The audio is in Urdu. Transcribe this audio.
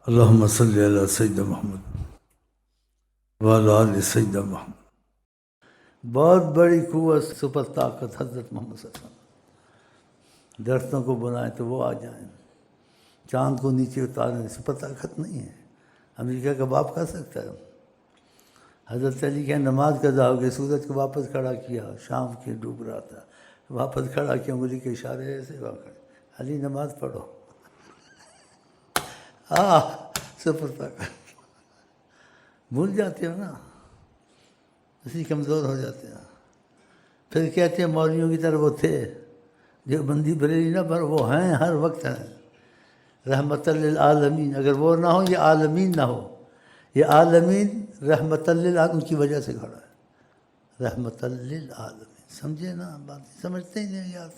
اللہم صلی علی سیدنا محمد وعلی آل سیدنا محمد۔ بہت بڑی قوت، سپر طاقت حضرت محمد صلی اللہ علیہ وسلم۔ درختوں کو بنائیں تو وہ آ جائیں، چاند کو نیچے اتاریں، سپر طاقت نہیں ہے، امریکہ کا باپ کر سکتا ہے؟ حضرت علی کے نماز قضا ہو گئی، سورج کو واپس کھڑا کیا، شام کے ڈوب رہا تھا، واپس کھڑا کیا، انگلی کے اشارے ایسے واقع، علی نماز پڑھو، سپر طاقت۔ بھول جاتے ہو نا، اسی کمزور ہو جاتے ہیں۔ پھر کہتے ہیں مولویوں کی طرح وہ تھے، جو بندی بریلی نہ پر وہ ہیں، ہر وقت ہیں رحمت للعالمین۔ اگر وہ نہ ہو، یہ عالمین نہ ہو، یہ عالمین رحمت للعالمین، ان کی وجہ سے کھڑا ہے، رحمت للعالمین۔ سمجھے نا بات؟ سمجھتے ہی نہیں یار۔